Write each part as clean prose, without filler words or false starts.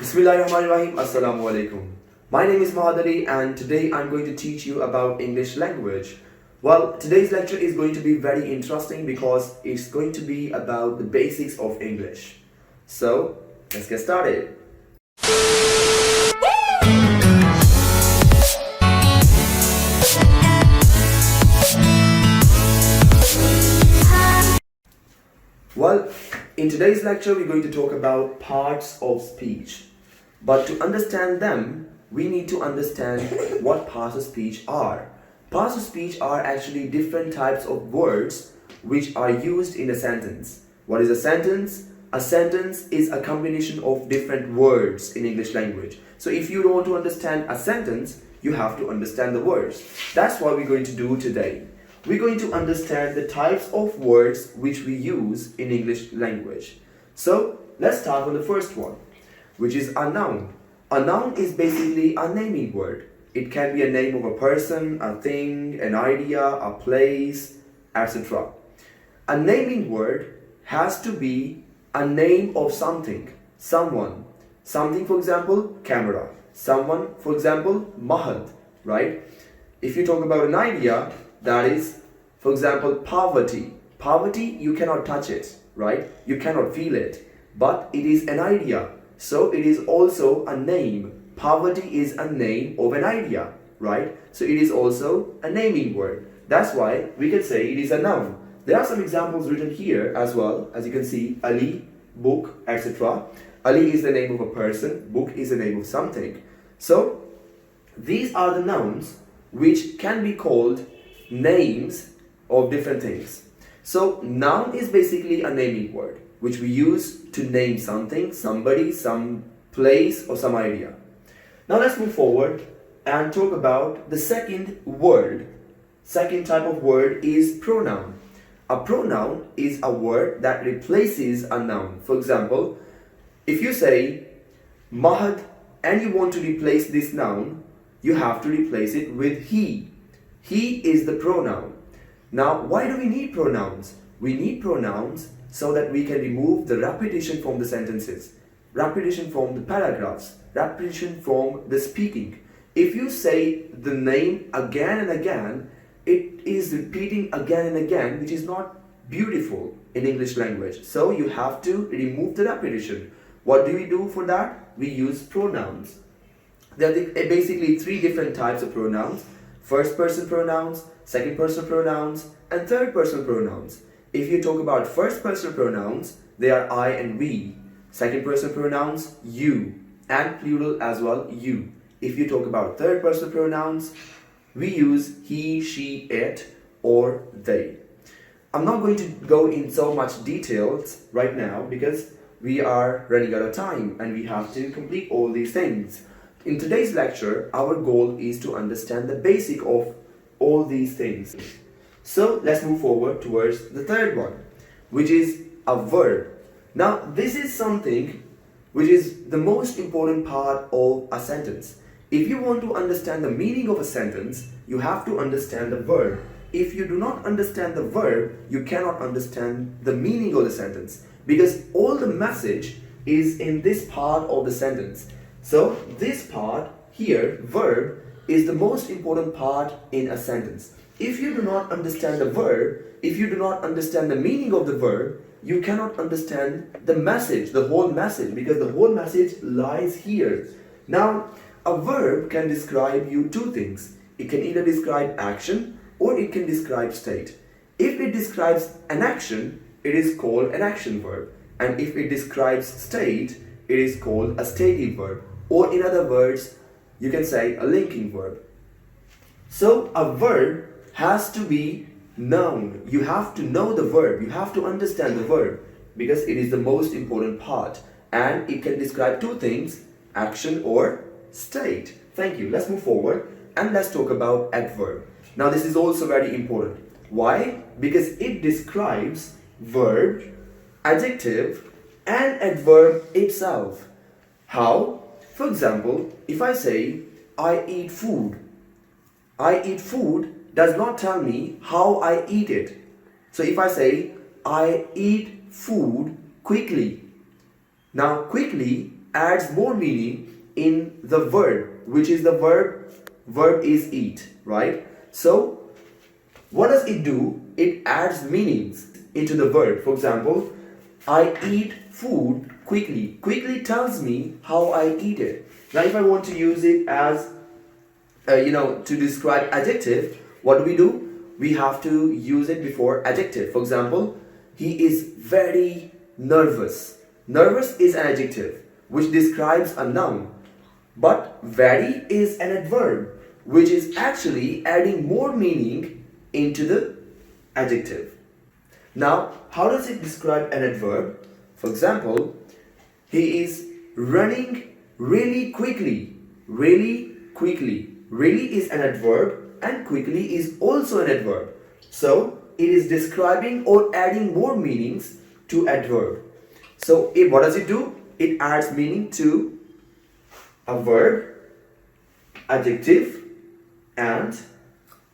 Bismillahirrahmanirrahim. Assalamu alaikum. My name is Mahid and today I'm going to teach you about English language. Well, today's lecture is going to be very interesting because it's going to be about the basics of English. So, let's get started. Well, in today's lecture, we're going to talk about parts of speech. But to understand them, we need to understand what parts of speech are. Parts of speech are actually different types of words which are used in a sentence. What is a sentence? A sentence is a combination of different words in English language. So if you want to understand a sentence, you have to understand the words. That's what we're going to do today. We're going to understand the types of words which we use in English language. So let's start with the first one, which is a noun. A noun is basically a naming word. It can be a name of a person, a thing, an idea, a place, etc. A naming word has to be a name of something, someone. Something, for example, camera. Someone, for example, Mahid, right? If you talk about an idea, that is, for example, poverty. Poverty, you cannot touch it, right? You cannot feel it, but it is an idea. So it is also a name. Poverty is a name of an idea, right? So it is also a naming word. That's why we can say it is a noun. There are some examples written here as well. As you can see, Ali, book, etc. Ali is the name of a person. Book is the name of something. So these are the nouns which can be called names of different things. So noun is basically a naming word which we use to name something, somebody, some place or some idea. Now let's move forward and talk about the second word. Second type of word is pronoun. A pronoun is a word that replaces a noun. For example, if you say Mahid and you want to replace this noun, you have to replace it with he. He is the pronoun. Now, why do we need pronouns? We need pronouns so that we can remove the repetition from the sentences, repetition from the paragraphs, repetition from the speaking. If you say the name again and again, it is repeating again and again, which is not beautiful in English language. So you have to remove the repetition. What do we do for that? We use pronouns. There are basically three different types of pronouns. First person pronouns, second person pronouns, and third person pronouns. If you talk about first person pronouns, they are I and we. Second person pronouns, you, and plural as well, you. If you talk about third person pronouns, we use he, she, it, or they. I'm not going to go in so much details right now because we are running out of time and we have to complete all these things. In today's lecture, our goal is to understand the basic of all these things. So let's move forward towards the third one, which is a verb. Now, this is something which is the most important part of a sentence. If you want to understand the meaning of a sentence, you have to understand the verb. If you do not understand the verb, you cannot understand the meaning of the sentence because all the message is in this part of the sentence. So this part here, verb, is the most important part in a sentence. If you do not understand the verb, if you do not understand the meaning of the verb, you cannot understand the message, the whole message, because the whole message lies here. Now, a verb can describe you two things. It can either describe action or it can describe state. If it describes an action, it is called an action verb. And if it describes state, it is called a stative verb. Or in other words, you can say a linking verb. So a verb has to be known. You have to know the verb. You have to understand the verb because it is the most important part. And it can describe two things, action or state. Thank you. Let's move forward and let's talk about adverb. Now this is also very important. Why? Because it describes verb, adjective and adverb itself. How? For example, if I say, I eat food does not tell me how I eat it. So if I say, I eat food quickly. Now quickly adds more meaning in the verb, which is the verb is eat, right? So what does it do? It adds meanings into the verb. For example, I eat food quickly. Quickly tells me how I eat it. Now if I want to use it as to describe adjective, what do? We have to use it before adjective. For example, he is very nervous. Nervous is an adjective which describes a noun, but very is an adverb which is actually adding more meaning into the adjective. Now, how does it describe an adverb? For example, he is running really quickly. Really quickly. Really is an adverb and quickly is also an adverb. So, it is describing or adding more meanings to adverb. So, what does it do? It adds meaning to a verb, adjective, and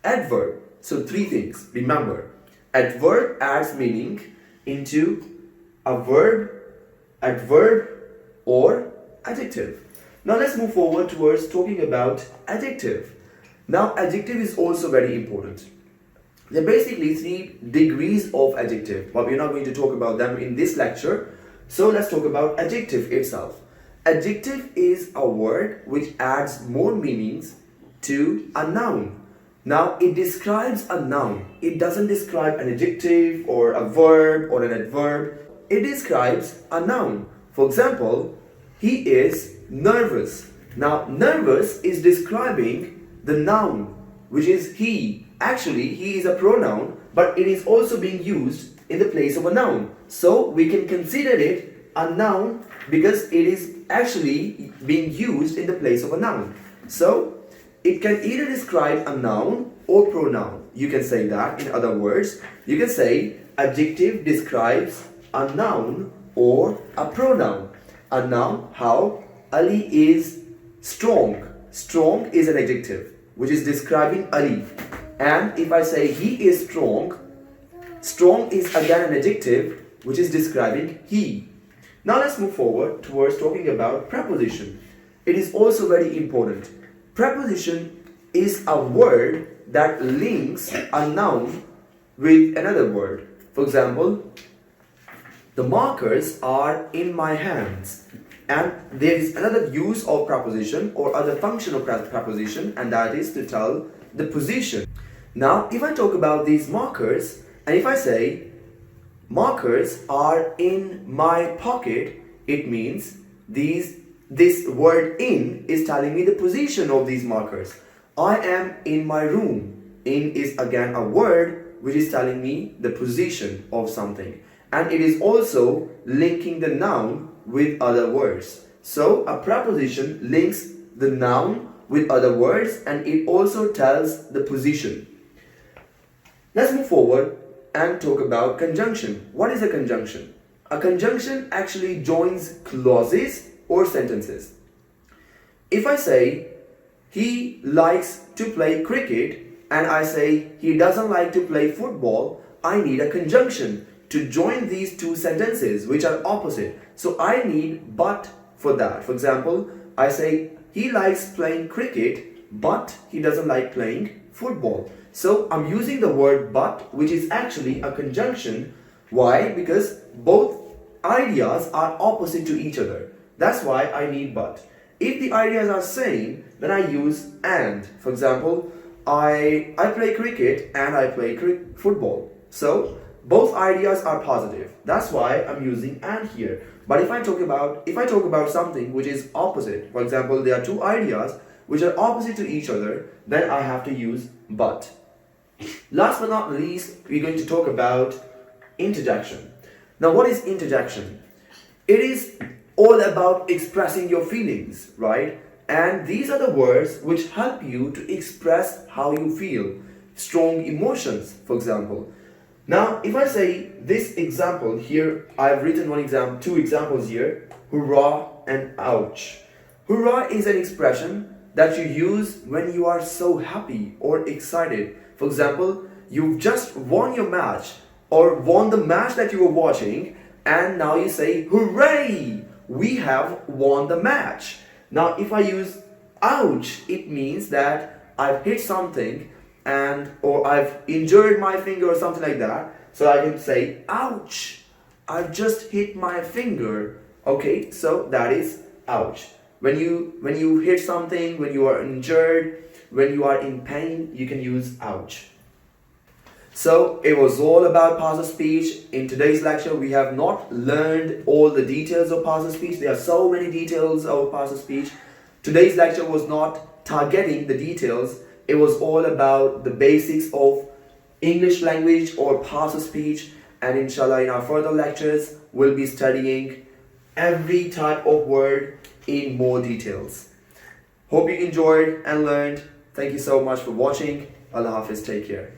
adverb. So, three things. Remember, adverb adds meaning into a verb, adverb, or adjective. Now let's move forward towards talking about adjective. Now adjective is also very important. There are basically 3 degrees of adjective, but we're not going to talk about them in this lecture. So let's talk about adjective itself. Adjective is a word which adds more meanings to a noun. Now it describes a noun. It doesn't describe an adjective or a verb or an adverb. It describes a noun. For example, he is nervous. Now nervous is describing the noun, which is he. Actually, he is a pronoun, but it is also being used in the place of a noun. So we can consider it a noun because it is actually being used in the place of a noun. So it can either describe a noun or pronoun. You can say that in other words. You can say adjective describes a noun or a pronoun. A noun, how Ali is strong. Strong is an adjective which is describing Ali. And if I say he is strong, strong is again an adjective which is describing he. Now let's move forward towards talking about preposition. It is also very important. Preposition is a word that links a noun with another word. For example, the markers are in my hands. And there is another use of preposition or other function of preposition, and that is to tell the position. Now, if I talk about these markers, and if I say markers are in my pocket, it means this word in is telling me the position of these markers. I am in my room. In is again a word which is telling me the position of something. And it is also linking the noun with other words. So a preposition links the noun with other words and it also tells the position. Let's move forward and talk about conjunction. What is a conjunction? A conjunction actually joins clauses or sentences. If I say he likes to play cricket and I say he doesn't like to play football, I need a conjunction to join these two sentences which are opposite. So I need but for that. For example, I say he likes playing cricket but he doesn't like playing football. So I'm using the word but, which is actually a conjunction. Why? Because both ideas are opposite to each other. That's why I need but. If the ideas are same, then I use and. For example, I play cricket and I play football. So both ideas are positive. That's why I'm using and here. But if I talk about something which is opposite, for example, there are two ideas which are opposite to each other, then I have to use but. Last but not least, we're going to talk about interjection. Now, what is interjection? It is all about expressing your feelings, right? And these are the words which help you to express how you feel. Strong emotions, for example. Now, if I say this example here, I've written two examples here, hurrah and ouch. Hurrah is an expression that you use when you are so happy or excited. For example, you've just won your match or won the match that you were watching and now you say hooray we have won the match. Now if I use ouch, it means that I've hit something or I've injured my finger or something like that. So I can say ouch, I've just hit my finger. Okay, so that is ouch. When you hit something, when you are injured, when you are in pain, you can use ouch. So it was all about parts of speech. In today's lecture, we have not learned all the details of parts of speech. There are so many details of parts of speech. Today's lecture was not targeting the details. It was all about the basics of English language or parts of speech. And inshallah, in our further lectures, we'll be studying every type of word in more details. Hope you enjoyed and learned. Thank you so much for watching. Allah Hafiz, take care.